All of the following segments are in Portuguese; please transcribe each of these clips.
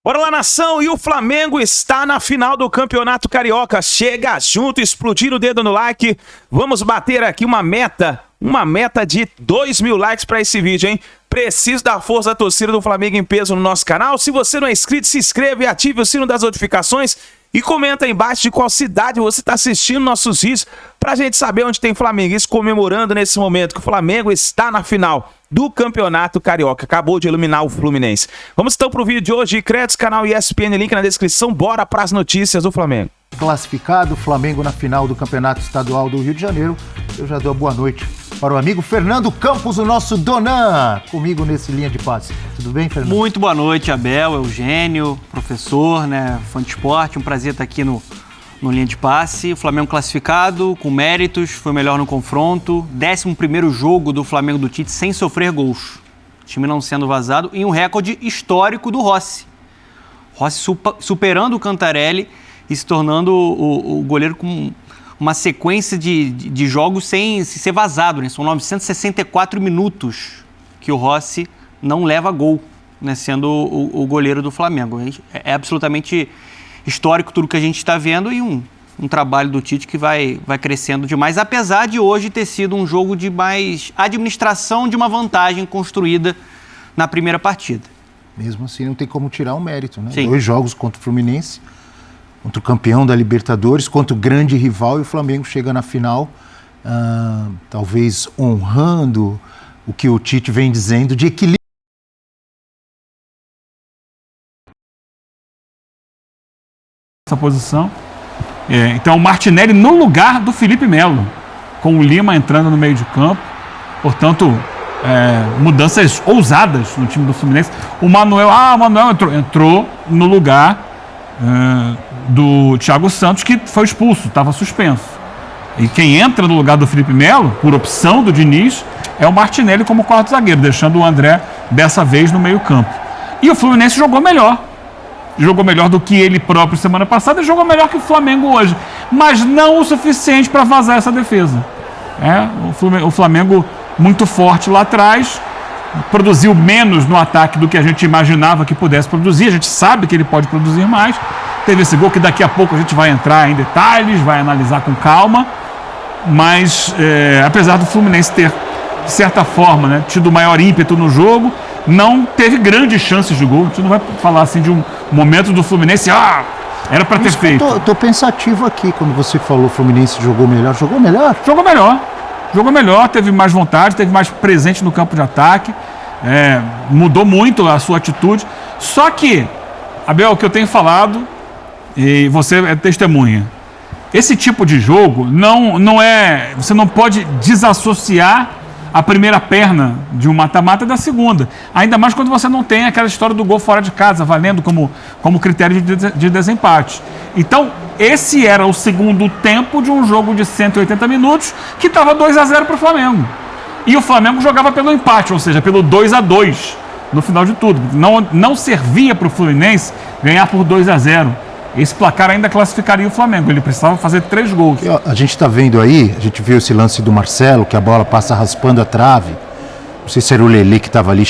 Bora lá, nação! E o Flamengo está na final do Campeonato Carioca. Chega junto, explodir o dedo no like. Vamos bater aqui uma meta de 2.000 likes para esse vídeo, hein? Preciso da força da torcida do Flamengo em peso no nosso canal. Se você não é inscrito, se inscreve e ative o sino das notificações. E comenta aí embaixo de qual cidade você está assistindo nossos vídeos pra gente saber onde tem flamenguista comemorando nesse momento que o Flamengo está na final do Campeonato Carioca. Acabou de eliminar o Fluminense. Vamos então pro vídeo de hoje. Créditos, canal ESPN, link na descrição. Bora pras notícias do Flamengo. Classificado, Flamengo na final do Campeonato Estadual do Rio de Janeiro. Eu já dou a boa noite para o amigo Fernando Campos, o nosso Donan, comigo nesse Linha de Passe. Tudo bem, Fernando? Muito boa noite, Abel, Eugênio, professor, fã de esporte. Um prazer estar aqui no Linha de Passe. O Flamengo classificado, com méritos, foi melhor no confronto. 11º jogo do Flamengo do Tite sem sofrer gols. O time não sendo vazado e um recorde histórico do Rossi. Rossi superando o Cantarelli e se tornando o goleiro com uma sequência de jogos sem ser vazado, né? São 964 minutos que o Rossi não leva gol, né? Sendo o goleiro do Flamengo. É absolutamente histórico tudo que a gente está vendo e um trabalho do Tite que vai crescendo demais, apesar de hoje ter sido um jogo de mais administração de uma vantagem construída na primeira partida. Mesmo assim, não tem como tirar o mérito, né? Sim. 2 jogos contra o Fluminense, contra o campeão da Libertadores, contra o grande rival, e o Flamengo chega na final, talvez honrando o que o Tite vem dizendo de equilíbrio. Essa posição. Então o Martinelli no lugar do Felipe Melo, com o Lima entrando no meio de campo. Portanto, mudanças ousadas no time do Fluminense. O Manuel entrou no lugar do Thiago Santos, que foi expulso, estava suspenso. E quem entra no lugar do Felipe Melo, por opção do Diniz, é o Martinelli como quarto zagueiro, deixando o André dessa vez no meio campo. E o Fluminense jogou melhor. Jogou melhor do que ele próprio semana passada e jogou melhor que o Flamengo hoje. Mas não o suficiente para vazar essa defesa. O Flamengo muito forte lá atrás, produziu menos no ataque do que a gente imaginava que pudesse produzir. A gente sabe que ele pode produzir mais. Teve esse gol que daqui a pouco a gente vai entrar em detalhes, vai analisar com calma. Mas, apesar do Fluminense ter, de certa forma, tido maior ímpeto no jogo, não teve grandes chances de gol. A gente não vai falar assim de um momento do Fluminense, era para ter feito. Eu tô pensativo aqui quando você falou o Fluminense jogou melhor. Jogou melhor? Jogou melhor, teve mais vontade, teve mais presente no campo de ataque, mudou muito a sua atitude. Só que, Abel, o que eu tenho falado, e você é testemunha, esse tipo de jogo não é. Você não pode desassociar a primeira perna de um mata-mata da segunda. Ainda mais quando você não tem aquela história do gol fora de casa, valendo como critério de desempate. Então, esse era o segundo tempo de um jogo de 180 minutos que estava 2-0 para o Flamengo. E o Flamengo jogava pelo empate, ou seja, pelo 2-2 no final de tudo. Não servia para o Fluminense ganhar por 2-0. Esse placar ainda classificaria o Flamengo. Ele precisava fazer 3 gols. A gente está vendo aí, a gente viu esse lance do Marcelo, que a bola passa raspando a trave. Não sei se era o Lelê que estava ali,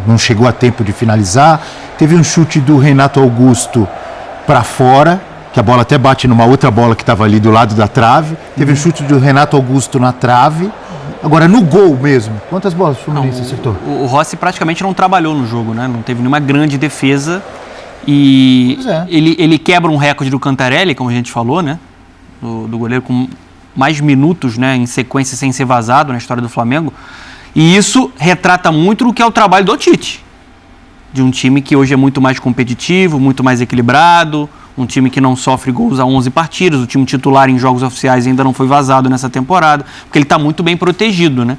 não chegou a tempo de finalizar. Teve um chute do Renato Augusto para fora, que a bola até bate numa outra bola que estava ali do lado da trave. Teve um chute do Renato Augusto na trave. Agora, no gol mesmo, quantas bolas o Fluminense acertou? O Rossi praticamente não trabalhou no jogo, né? Não teve nenhuma grande defesa. E ele quebra um recorde do Cantarelli, como a gente falou, né? Do goleiro com mais minutos, né, em sequência sem ser vazado na história do Flamengo. E isso retrata muito o que é o trabalho do Tite. De um time que hoje é muito mais competitivo, muito mais equilibrado, um time que não sofre gols a 11 partidas, o time titular em jogos oficiais ainda não foi vazado nessa temporada, porque ele está muito bem protegido, né?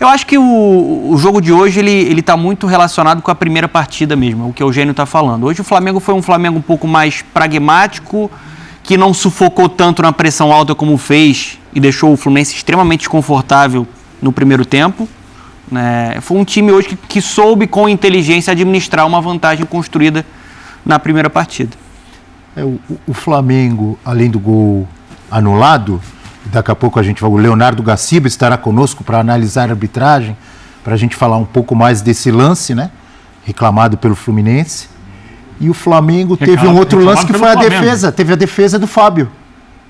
Eu acho que o jogo de hoje ele está muito relacionado com a primeira partida mesmo, o que o Eugênio está falando. Hoje o Flamengo foi um Flamengo um pouco mais pragmático, que não sufocou tanto na pressão alta como fez e deixou o Fluminense extremamente desconfortável no primeiro tempo. Foi um time hoje que soube com inteligência administrar uma vantagem construída na primeira partida. O Flamengo, além do gol anulado, daqui a pouco o Leonardo Gaciba estará conosco para analisar a arbitragem, para a gente falar um pouco mais desse lance, reclamado pelo Fluminense. E o Flamengo teve um outro lance que foi a defesa. Teve a defesa do Fábio.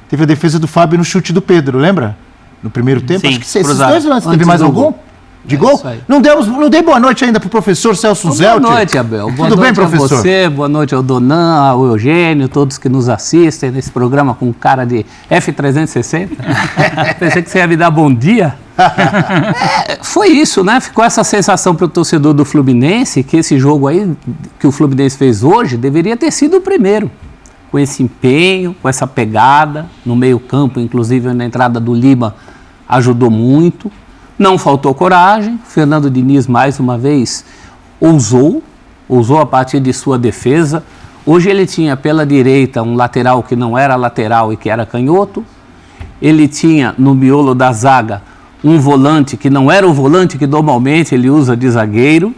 Teve a defesa do Fábio no chute do Pedro, lembra? No primeiro tempo. Sim, acho que esses dois lances. Teve mais algum? De gol? Não dei boa noite ainda pro professor Celso Zelt. Boa noite, Abel. Tudo bem, professor? A você, boa noite ao Donan, ao Eugênio, todos que nos assistem nesse programa com cara de F360. Pensei que você ia me dar bom dia. Foi isso, né? Ficou essa sensação para o torcedor do Fluminense que esse jogo aí que o Fluminense fez hoje deveria ter sido o primeiro. Com esse empenho, com essa pegada no meio-campo, inclusive na entrada do Lima ajudou muito. Não faltou coragem. Fernando Diniz, mais uma vez, ousou a partir de sua defesa. Hoje ele tinha pela direita um lateral que não era lateral e que era canhoto. Ele tinha no miolo da zaga um volante que não era o volante que normalmente ele usa de zagueiro.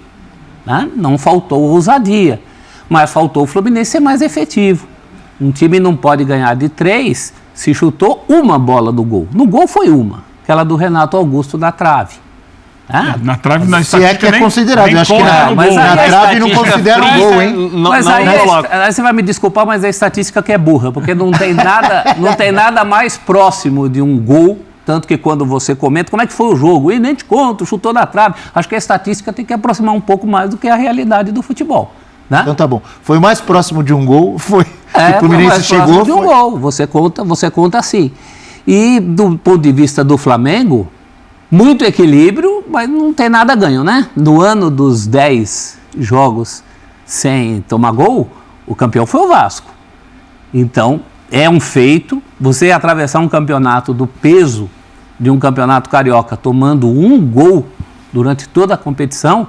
Né? Não faltou ousadia, mas faltou o Fluminense ser mais efetivo. Um time não pode ganhar de 3 se chutou uma bola do gol. No gol foi uma, aquela do Renato Augusto na trave. Na trave, na se é que é considerado. Eu acho que na trave não considera o gol, hein? Mas aí você vai me desculpar, mas é a estatística que é burra, porque não tem nada mais próximo de um gol, tanto que quando você comenta, como é que foi o jogo? E nem te conto, chutou na trave. Acho que a estatística tem que aproximar um pouco mais do que a realidade do futebol. Né? Então tá bom. Foi mais próximo de um gol, foi. O Fluminense chegou. De um gol. Você conta assim. E do ponto de vista do Flamengo, muito equilíbrio, mas não tem nada ganho, né? No ano dos 10 jogos sem tomar gol, o campeão foi o Vasco. Então, é um feito você atravessar um campeonato do peso de um campeonato carioca tomando um gol durante toda a competição.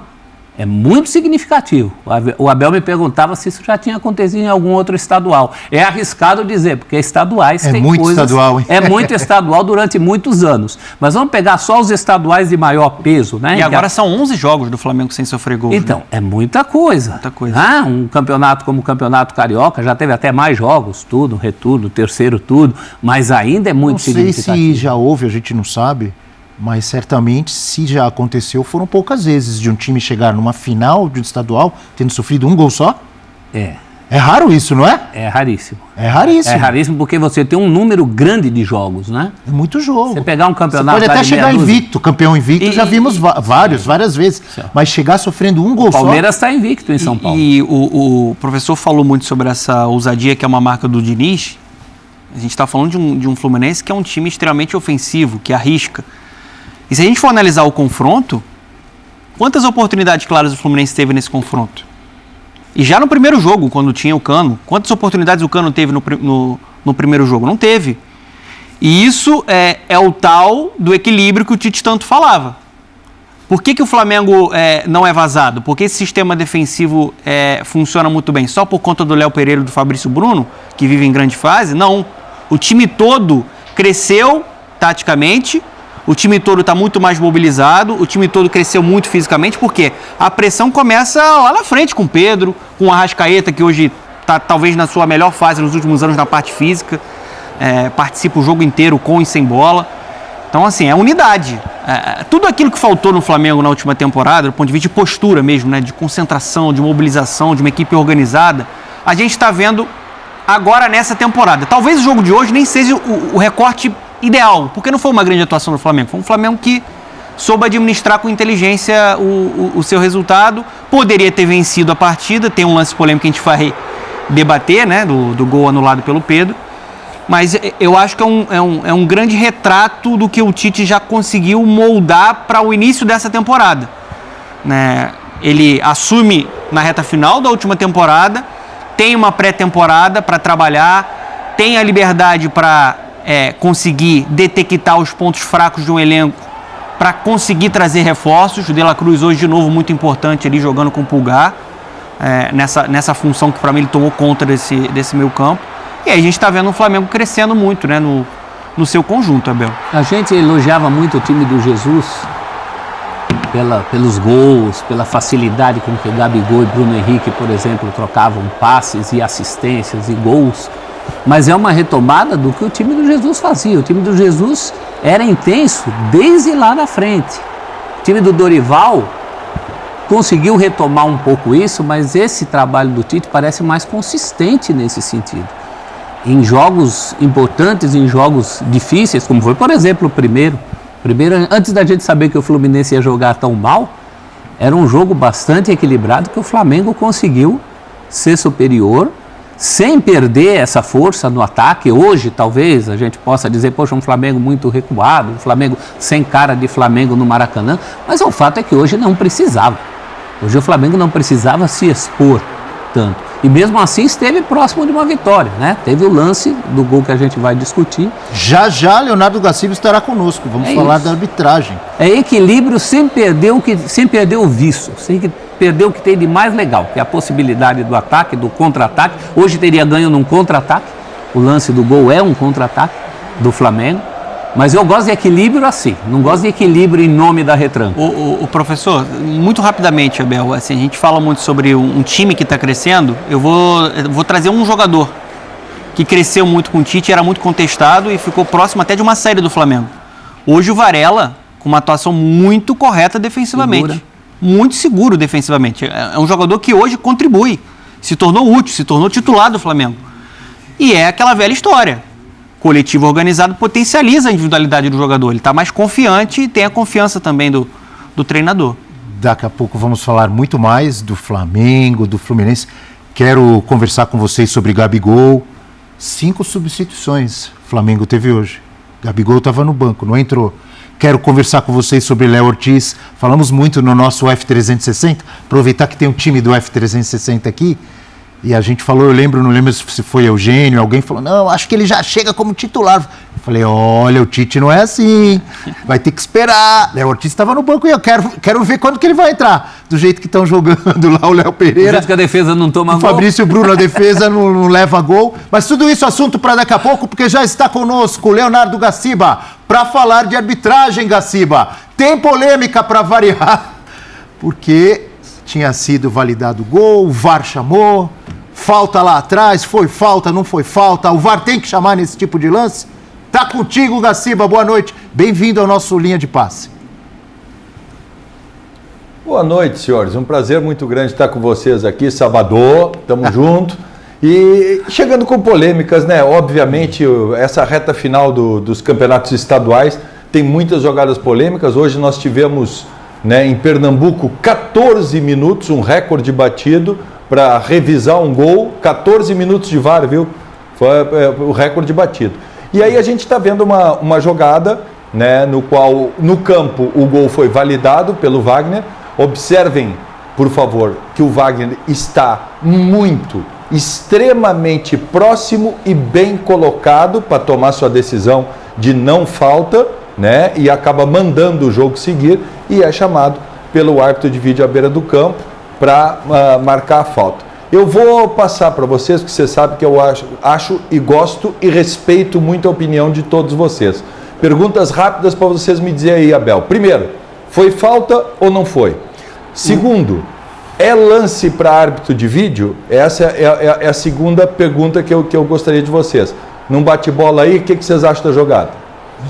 É muito significativo. O Abel me perguntava se isso já tinha acontecido em algum outro estadual. É arriscado dizer, porque estaduais tem muito coisas... estadual, hein? É muito estadual durante muitos anos. Mas vamos pegar só os estaduais de maior peso, né? E agora são 11 jogos do Flamengo sem sofrer gol. Então, é muita coisa. Muita coisa. Um campeonato como o Campeonato Carioca já teve até mais jogos, tudo, retudo, terceiro tudo, mas ainda é muito significativo. Não sei se já houve, a gente não sabe... Mas certamente, se já aconteceu, foram poucas vezes de um time chegar numa final de um estadual tendo sofrido um gol só. É raro isso, não é? É raríssimo. É raríssimo. É raríssimo porque você tem um número grande de jogos, né? É muito jogo. Você pegar um campeonato... Você pode até chegar invicto, campeão invicto, já vimos várias vezes. Mas chegar sofrendo um gol só... O Palmeiras está invicto em São Paulo. E o professor falou muito sobre essa ousadia que é uma marca do Diniz. A gente está falando de um Fluminense que é um time extremamente ofensivo, que arrisca. E se a gente for analisar o confronto, quantas oportunidades claras o Fluminense teve nesse confronto? E já no primeiro jogo, quando tinha o Cano, quantas oportunidades o Cano teve no primeiro jogo? Não teve. E isso é o tal do equilíbrio que o Tite tanto falava. Por que o Flamengo não é vazado? Porque esse sistema defensivo funciona muito bem só por conta do Léo Pereira e do Fabrício Bruno, que vivem em grande fase? Não. O time todo cresceu taticamente. O time todo está muito mais mobilizado, o time todo cresceu muito fisicamente, porque a pressão começa lá na frente com o Pedro, com o Arrascaeta, que hoje está talvez na sua melhor fase nos últimos anos na parte física, participa o jogo inteiro com e sem bola. Então, assim, é unidade. Tudo aquilo que faltou no Flamengo na última temporada, do ponto de vista de postura mesmo, né, de concentração, de mobilização, de uma equipe organizada, a gente está vendo agora nessa temporada. Talvez o jogo de hoje nem seja o recorte ideal, porque não foi uma grande atuação do Flamengo. Foi um Flamengo que soube administrar com inteligência o seu resultado. Poderia ter vencido a partida. Tem um lance polêmico que a gente vai debater, né, do gol anulado pelo Pedro. Mas eu acho que é um grande retrato do que o Tite já conseguiu moldar para o início dessa temporada. Né? Ele assume na reta final da última temporada, tem uma pré-temporada para trabalhar, tem a liberdade para conseguir detectar os pontos fracos de um elenco, para conseguir trazer reforços. O De La Cruz hoje de novo muito importante ali jogando com o Pulgar, nessa função que para mim ele tomou conta desse meio campo. E aí a gente está vendo o Flamengo crescendo muito, né, no seu conjunto, Abel. A gente elogiava muito o time do Jesus pelos gols, pela facilidade com que Gabigol e Bruno Henrique, por exemplo, trocavam passes e assistências e gols. Mas é uma retomada do que o time do Jesus fazia. O time do Jesus era intenso desde lá na frente. O time do Dorival conseguiu retomar um pouco isso, mas esse trabalho do Tite parece mais consistente nesse sentido. Em jogos importantes, em jogos difíceis, como foi, por exemplo, o primeiro, antes da gente saber que o Fluminense ia jogar tão mal, era um jogo bastante equilibrado que o Flamengo conseguiu ser superior, sem perder essa força no ataque. Hoje, talvez, a gente possa dizer, poxa, um Flamengo muito recuado, um Flamengo sem cara de Flamengo no Maracanã, mas o fato é que hoje não precisava. Hoje o Flamengo não precisava se expor tanto. E mesmo assim esteve próximo de uma vitória, né? Teve o lance do gol que a gente vai discutir. Já Leonardo Gaciba estará conosco. Vamos falar da arbitragem. É equilíbrio sem perder o vício, sem perder o que tem de mais legal, que é a possibilidade do ataque, do contra-ataque. Hoje teria ganho num contra-ataque. O lance do gol é um contra-ataque do Flamengo. Mas eu gosto de equilíbrio assim, não gosto de equilíbrio em nome da retranca. O professor, muito rapidamente, Abel, assim, a gente fala muito sobre um time que está crescendo. Eu vou trazer um jogador que cresceu muito com o Tite, era muito contestado e ficou próximo até de uma saída do Flamengo. Hoje o Varela, com uma atuação muito correta defensivamente, muito seguro defensivamente. É um jogador que hoje contribui, se tornou útil, se tornou titular do Flamengo. E é aquela velha história. Coletivo organizado potencializa a individualidade do jogador. Ele está mais confiante e tem a confiança também do treinador. Daqui a pouco vamos falar muito mais do Flamengo, do Fluminense. Quero conversar com vocês sobre Gabigol. 5 substituições o Flamengo teve hoje. Gabigol estava no banco, não entrou. Quero conversar com vocês sobre Léo Ortiz. Falamos muito no nosso F360. Aproveitar que tem um time do F360 aqui. E a gente falou, não lembro se foi Eugênio, alguém falou, não, acho que ele já chega como titular. Eu falei, olha, o Tite não é assim, vai ter que esperar. Léo Ortiz estava no banco e eu quero ver quando que ele vai entrar. Do jeito que estão jogando lá o Léo Pereira. Do jeito que a defesa não toma gol. O Fabrício Bruno, a defesa não leva gol. Mas tudo isso é assunto para daqui a pouco, porque já está conosco o Leonardo Gaciba, para falar de arbitragem, Gaciba. Tem polêmica para variar, porque tinha sido validado o gol, o VAR chamou, falta lá atrás, foi falta, não foi falta, o VAR tem que chamar nesse tipo de lance? Tá contigo, Gaciba, boa noite, bem-vindo ao nosso Linha de Passe. Boa noite, senhores, um prazer muito grande estar com vocês aqui, Salvador, tamo junto, e chegando com polêmicas, né, obviamente essa reta final dos campeonatos estaduais tem muitas jogadas polêmicas. Hoje nós tivemos, né, em Pernambuco, 14 minutos, um recorde batido para revisar um gol, 14 minutos de VAR, viu? Foi o recorde batido. E aí a gente está vendo uma jogada, né, no qual, no campo, o gol foi validado pelo Wagner. Observem, por favor, que o Wagner está extremamente próximo e bem colocado para tomar sua decisão de não falta, né, e acaba mandando o jogo seguir e é chamado pelo árbitro de vídeo à beira do campo para marcar a falta. Eu vou passar para vocês, porque você sabe que eu acho e gosto e respeito muito a opinião de todos vocês. Perguntas rápidas para vocês me dizer aí, Abel. Primeiro, foi falta ou não foi? Segundo, é lance para árbitro de vídeo? Essa é a segunda pergunta que eu gostaria de vocês. Num bate-bola aí, o que vocês acham da jogada?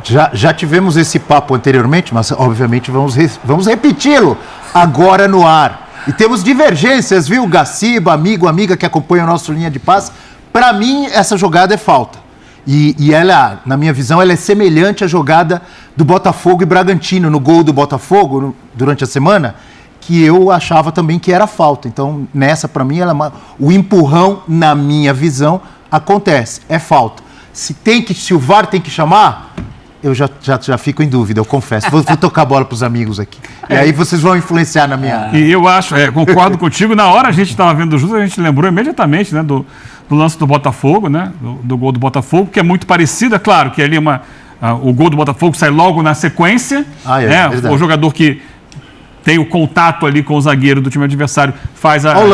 Já tivemos esse papo anteriormente, mas obviamente vamos repeti-lo agora no ar. E temos divergências, viu, Gaciba, amiga que acompanha o nosso Linha de Passe. Para mim, essa jogada é falta. E ela, na minha visão, ela é semelhante à jogada do Botafogo e Bragantino, no gol do Botafogo, durante a semana, que eu achava também que era falta. Então, nessa, para mim, o empurrão, na minha visão, acontece. É falta. Se o VAR tem que chamar, eu já fico em dúvida, eu confesso. Vou tocar a bola para os amigos aqui. E aí vocês vão influenciar na minha... E eu acho, concordo contigo, na hora a gente estava vendo junto, a gente lembrou imediatamente, né, do lance do Botafogo, né, do gol do Botafogo, que é muito parecido, é claro que ali o gol do Botafogo sai logo na sequência, né, o jogador que tem o contato ali com o zagueiro do time adversário faz a... Olha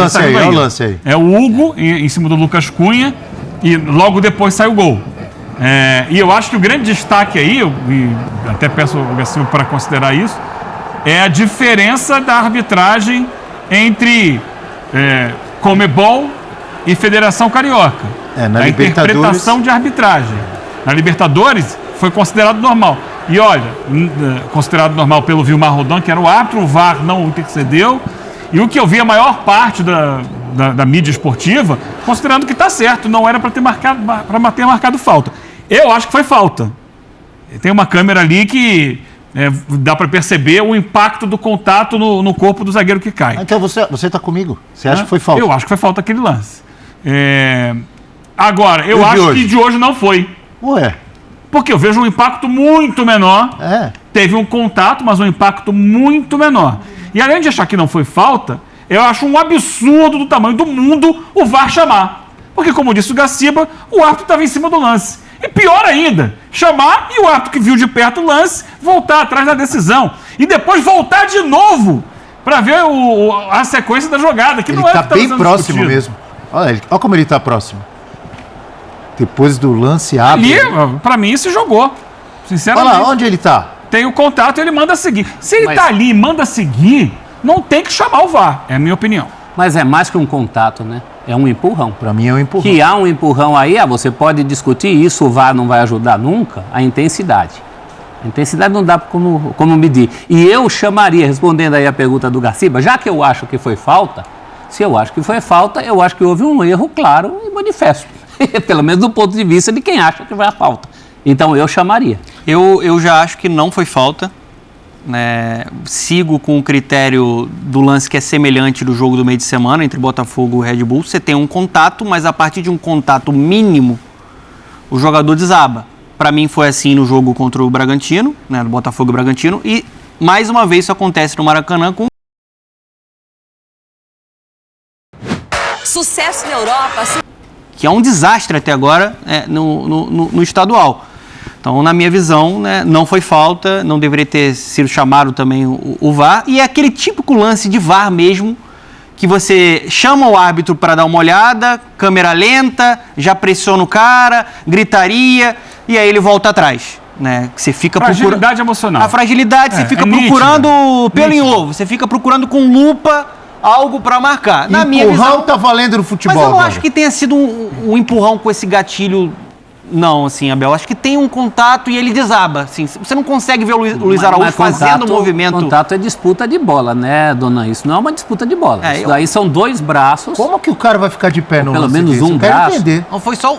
o lance aí. É o Hugo em cima do Lucas Cunha e logo depois sai o gol. E eu acho que o grande destaque aí, e até peço ao Gaciba para considerar isso, é a diferença da arbitragem entre Conmebol e Federação Carioca. Na interpretação de arbitragem. Na Libertadores foi considerado normal. E olha, considerado normal pelo Vilmar Rodan, que era o árbitro, o VAR não intercedeu. E o que eu vi a maior parte da mídia esportiva, considerando que está certo, não era para ter marcado falta. Eu acho que foi falta. Tem uma câmera ali que dá para perceber o impacto do contato no corpo do zagueiro que cai. Então você está comigo? Você acha que foi falta? Eu acho que foi falta aquele lance. Agora, eu acho que de hoje não foi. Ué? Porque eu vejo um impacto muito menor. Teve um contato, mas um impacto muito menor. E além de achar que não foi falta, eu acho um absurdo do tamanho do mundo o VAR chamar. Porque, como disse o Gaciba, o árbitro estava em cima do lance. E pior ainda, chamar e o árbitro que viu de perto o lance voltar atrás da decisão. E depois voltar de novo para ver a sequência da jogada. Que ele não é está que tá bem sendo próximo discutido. mesmo. Olha como ele está próximo. Depois do lance abre. Ali, para mim, se jogou. Sinceramente. Olha lá, onde ele está? Tem o contato e ele manda seguir. Se ele está ali e manda seguir, não tem que chamar o VAR. É a minha opinião. Mas é mais que um contato, né? É um empurrão. Para mim é um empurrão. Que há um empurrão aí, você pode discutir isso, o VAR não vai ajudar nunca, a intensidade. A intensidade não dá como medir. E eu chamaria, respondendo aí a pergunta do Gaciba, já que eu acho que foi falta, se eu acho que foi falta, eu acho que houve um erro claro e manifesto. Pelo menos do ponto de vista de quem acha que foi a falta. Então eu chamaria. Eu já acho que não foi falta. Né? Sigo com o critério do lance que é semelhante do jogo do meio de semana entre Botafogo e Red Bull. Você tem um contato, mas a partir de um contato mínimo, o jogador desaba. Para mim foi assim no jogo contra o Bragantino, né? Do Botafogo e Bragantino. E mais uma vez isso acontece no Maracanã com sucesso na Europa, que é um desastre até agora no estadual. Então, na minha visão, né, não foi falta, não deveria ter sido chamado também o VAR. E é aquele típico lance de VAR mesmo, que você chama o árbitro para dar uma olhada, câmera lenta, já pressiona o cara, gritaria, e aí ele volta atrás. Né? Você fica fragilidade emocional. A fragilidade, você fica procurando pelo em ovo, você fica procurando com lupa algo para marcar. Na minha visão, empurrão tá valendo no futebol. Mas eu não acho que tenha sido um empurrão com esse gatilho. Não, assim, Abel, acho que tem um contato e ele desaba, assim, você não consegue ver o Luiz Araújo fazendo o movimento. Contato é disputa de bola, né, dona? Isso não é uma disputa de bola, isso daí são dois braços. Como que o cara vai ficar de pé no pelo lance menos desse? um braço? Não foi só,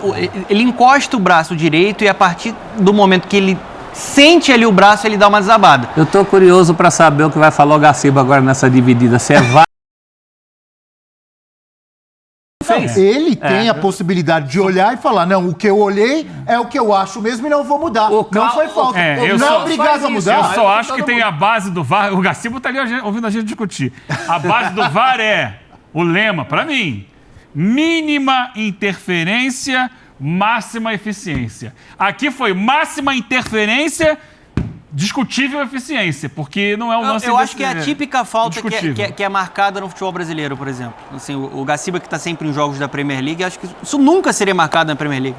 ele encosta o braço direito e a partir do momento que ele sente ali o braço, ele dá uma desabada. Eu tô curioso para saber o que vai falar o Gaciba agora nessa dividida, se é VAR. Ele tem a possibilidade de olhar e falar, não, o que eu olhei é o que eu acho mesmo e não vou mudar. Não foi falta. Não é obrigado a mudar. Eu só acho que tem a base do VAR. O Gaciba tá ali ouvindo a gente discutir. A base do VAR é o lema, para mim, mínima interferência, máxima eficiência. Aqui foi máxima interferência, discutível eficiência, porque não é um lance... Eu acho que é a típica falta que é marcada no futebol brasileiro, por exemplo. Assim, o Gaciba, que está sempre em jogos da Premier League, acho que isso nunca seria marcado na Premier League.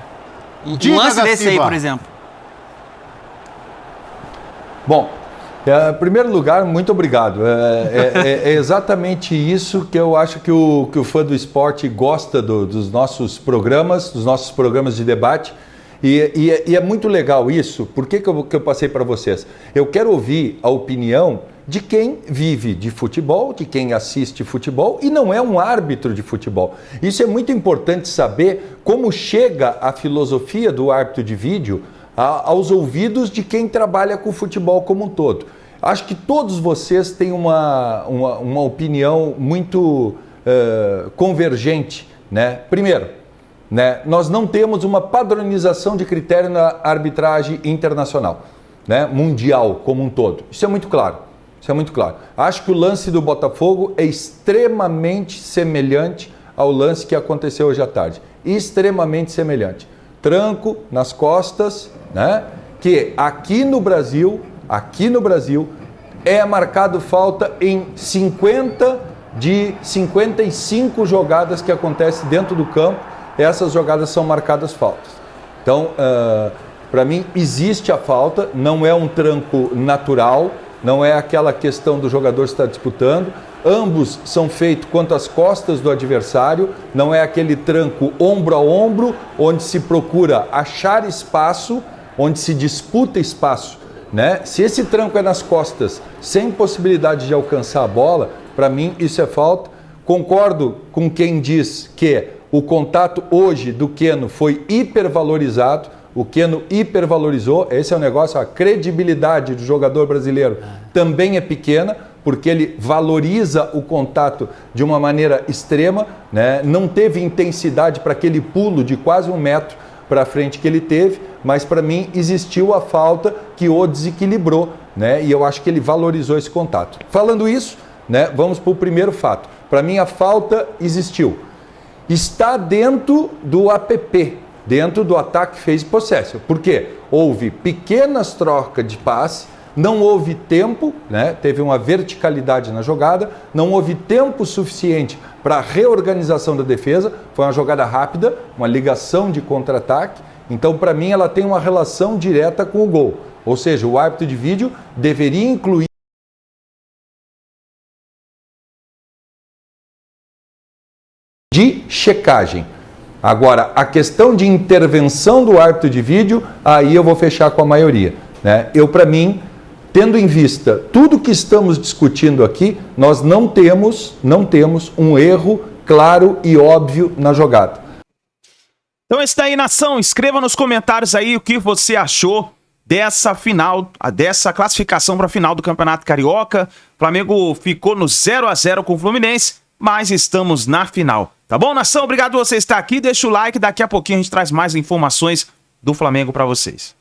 Um lance desse aí, por exemplo. Bom, em primeiro lugar, muito obrigado. É exatamente isso que eu acho que o fã do esporte gosta dos nossos programas de debate. E é muito legal isso. Por que eu passei para vocês? Eu quero ouvir a opinião de quem vive de futebol, de quem assiste futebol e não é um árbitro de futebol. Isso é muito importante saber como chega a filosofia do árbitro de vídeo aos ouvidos de quem trabalha com futebol como um todo. Acho que todos vocês têm uma opinião muito convergente, né? Primeiro, né, nós não temos uma padronização de critério na arbitragem internacional, né, mundial como um todo. Isso é muito claro. Acho que o lance do Botafogo é extremamente semelhante ao lance que aconteceu hoje à tarde. Extremamente semelhante. Tranco nas costas, né, que aqui no Brasil é marcado falta em 50 de 55 jogadas que acontecem dentro do campo. Essas jogadas são marcadas faltas. Então, para mim, existe a falta, não é um tranco natural, não é aquela questão do jogador estar disputando. Ambos são feitos quanto às costas do adversário, não é aquele tranco ombro a ombro, onde se procura achar espaço, onde se disputa espaço, né? Se esse tranco é nas costas, sem possibilidade de alcançar a bola, Para mim, isso é falta. Concordo com quem diz que o contato hoje do Keno foi hipervalorizado. O Keno hipervalorizou. Esse é o negócio, a credibilidade do jogador brasileiro também é pequena, porque ele valoriza o contato de uma maneira extrema, né? Não teve intensidade para aquele pulo de quase 1 metro para frente que ele teve, mas para mim existiu a falta que o desequilibrou, né? E eu acho que ele valorizou esse contato. Falando isso, né, vamos para o primeiro fato. Para mim a falta existiu. Está dentro do APP, dentro do ataque phase possession. Por quê? Houve pequenas trocas de passe, não houve tempo, né? Teve uma verticalidade na jogada, não houve tempo suficiente para a reorganização da defesa, foi uma jogada rápida, uma ligação de contra-ataque, então para mim ela tem uma relação direta com o gol, ou seja, o árbitro de vídeo deveria incluir de checagem. Agora, a questão de intervenção do árbitro de vídeo, aí eu vou fechar com a maioria, né? Para mim, tendo em vista tudo que estamos discutindo aqui, nós não temos um erro claro e óbvio na jogada. Então é isso daí, nação. Escreva nos comentários aí o que você achou dessa final, dessa classificação para a final do Campeonato Carioca. O Flamengo ficou no 0-0 com o Fluminense, mas estamos na final. Tá bom, nação? Obrigado por você estar aqui. Deixa o like, daqui a pouquinho a gente traz mais informações do Flamengo para vocês.